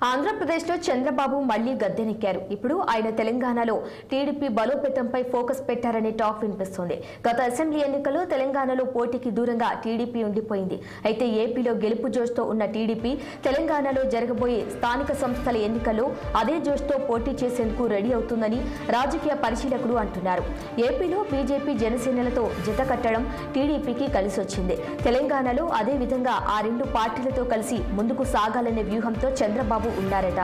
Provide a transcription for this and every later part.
ఆంధ్రప్రదేశ్లో చంద్రబాబు మళ్లీ గద్దెనెక్కారు. ఇప్పుడు ఆయన తెలంగాణలో టీడీపీ బలోపేతంపై ఫోకస్ పెట్టారనే టాక్ వినిపిస్తోంది. గత అసెంబ్లీ ఎన్నికల్లో తెలంగాణలో పోటీకి దూరంగా టీడీపీ ఉండిపోయింది. అయితే ఏపీలో గెలుపు జోష్తో ఉన్న టీడీపీ తెలంగాణలో జరగబోయే స్థానిక సంస్థల ఎన్నికల్లో అదే జోష్తో పోటీ చేసేందుకు రెడీ అవుతుందని రాజకీయ పరిశీలకులు అంటున్నారు. ఏపీలో బీజేపీ జనసేనలతో జత కట్టడం టీడీపీకి కలిసొచ్చింది. తెలంగాణలో అదే విధంగా ఆ రెండు పార్టీలతో కలిసి ముందుకు సాగాలనే వ్యూహంతో చంద్రబాబు ఉన్నారట.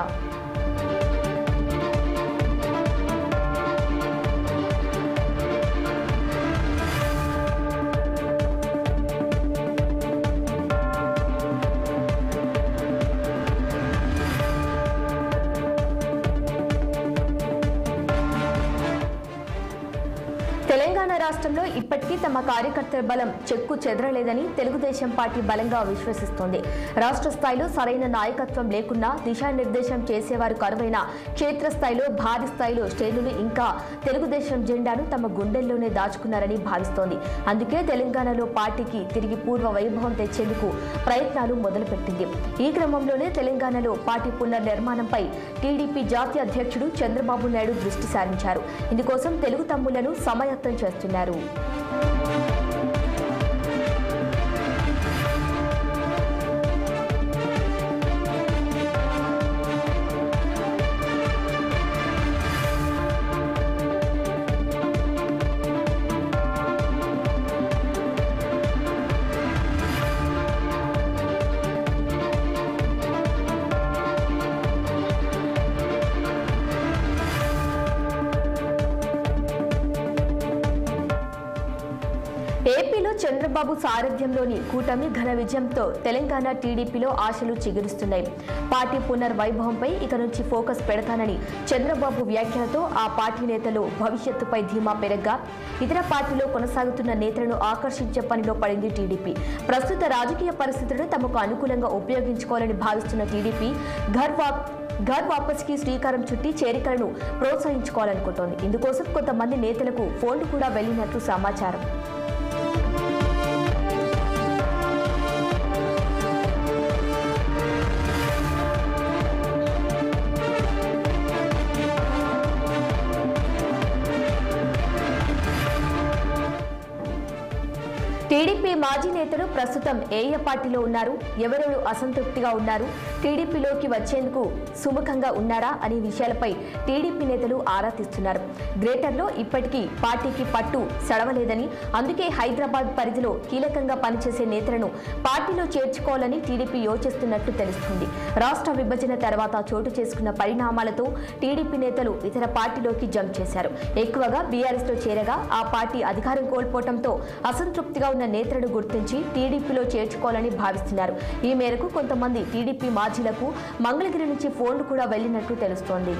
తెలంగాణ రాష్ట్రంలో ఇప్పటికీ తమ కార్యకర్తల బలం చెక్కు చెదరలేదని తెలుగుదేశం పార్టీ బలంగా విశ్వసిస్తోంది. రాష్ట్ర స్థాయిలో సరైన నాయకత్వం లేకున్నా దిశానిర్దేశం చేసేవారు కరువైన క్షేత్రస్థాయిలో భారీ స్థాయిలో శ్రేణులు ఇంకా తెలుగుదేశం జెండాను తమ గుండెల్లోనే దాచుకున్నారని భావిస్తోంది. అందుకే తెలంగాణలో పార్టీకి తిరిగి పూర్వ వైభవం తెచ్చేందుకు ప్రయత్నాలు మొదలుపెట్టింది. ఈ క్రమంలోనే తెలంగాణలో పార్టీ పునర్నిర్మాణంపై టీడీపీ జాతీయ అధ్యక్షుడు చంద్రబాబు నాయుడు దృష్టి సారించారు. ఇందుకోసం తెలుగు తమ్ముళ్లను సమాయత్తం చేస్తున్నారు. ఏపీలో చంద్రబాబు సారథ్యంలోని కూటమి ఘన విజయంతో తెలంగాణ టీడీపీలో ఆశలు చిగురిస్తున్నాయి. పార్టీ పునర్వైభవంపై ఇక నుంచి ఫోకస్ పెడతానని చంద్రబాబు వ్యాఖ్యలతో ఆ పార్టీ నేతలు భవిష్యత్తుపై ధీమా పెరగ్గా ఇతర పార్టీలో కొనసాగుతున్న నేతలను ఆకర్షించే పనిలో పడింది టీడీపీ. ప్రస్తుత రాజకీయ పరిస్థితులను తమకు అనుకూలంగా ఉపయోగించుకోవాలని భావిస్తున్న టీడీపీ ఘర్ వాపస్కి శ్రీకారం చుట్టి చేరికలను ప్రోత్సహించుకోవాలనుకుంటోంది. ఇందుకోసం కొంతమంది నేతలకు ఫోన్లు కూడా వెళ్లినట్లు సమాచారం. టీడీపీ మాజీ నేతలు ప్రస్తుతం ఏ పార్టీలో ఉన్నారు, ఎవరెవరు అసంతృప్తిగా ఉన్నారు, టీడీపీలోకి వచ్చేందుకు సుముఖంగా ఉన్నారా అనే విషయాలపై టీడీపీ నేతలు ఆరా తీస్తున్నారు. గ్రేటర్లో ఇప్పటికీ పార్టీకి పట్టు సడవలేదని, అందుకే హైదరాబాద్ పరిధిలో కీలకంగా పనిచేసే నేతలను పార్టీలో చేర్చుకోవాలని టీడీపీ యోచిస్తున్నట్టు తెలుస్తుంది. రాష్ట్ర విభజన తర్వాత చోటు చేసుకున్న పరిణామాలతో టీడీపీ నేతలు ఇతర పార్టీలోకి జంప్ చేశారు. ఎక్కువగా బీఆర్ఎస్లో చేరగా ఆ పార్టీ అధికారం కోల్పోవడంతో అసంతృప్తిగా ఉన్న నేతలను గుర్తించి టీడీపీలో చేర్చుకోవాలని భావిస్తున్నారు. ఈ మేరకు కొంతమంది టీడీపీ మాజీలకు మంగళగిరి నుంచి ఫోన్లు కూడా వెళ్లినట్లు తెలుస్తోంది.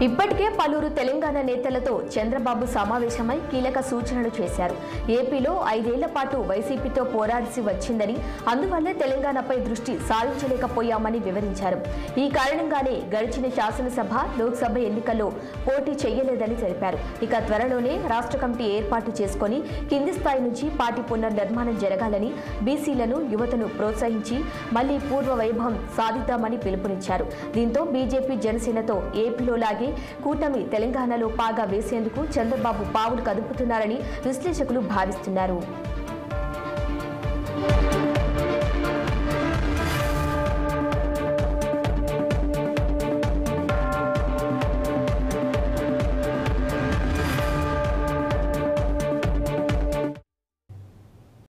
ఇప్పటికే పలువురు తెలంగాణ నేతలతో చంద్రబాబు సమావేశమై కీలక సూచనలు చేశారు. ఏపీలో 5 ఏళ్ల పాటు వైసీపీతో పోరాడాల్సి వచ్చిందని, అందువల్లే తెలంగాణపై దృష్టి సారించలేకపోయామని వివరించారు. ఈ కారణంగానే గడిచిన శాసనసభ, లోక్సభ ఎన్నికల్లో పోటీ చేయలేదని తెలిపారు. ఇక త్వరలోనే రాష్ట్ర కమిటీ ఏర్పాటు చేసుకుని కింది స్థాయి నుంచి పార్టీ పునర్నిర్మాణం జరగాలని, బీసీలను, యువతను ప్రోత్సహించి మళ్లీ పూర్వ వైభవం సాధిద్దామని పిలుపునిచ్చారు. దీంతో బీజేపీ జనసేనతో ఏపీలో లాగే కూటమి తెలంగాణలో పాగా వేసేందుకు చంద్రబాబు పావులు కదుపుతున్నారని విశ్లేషకులు భావిస్తున్నారు.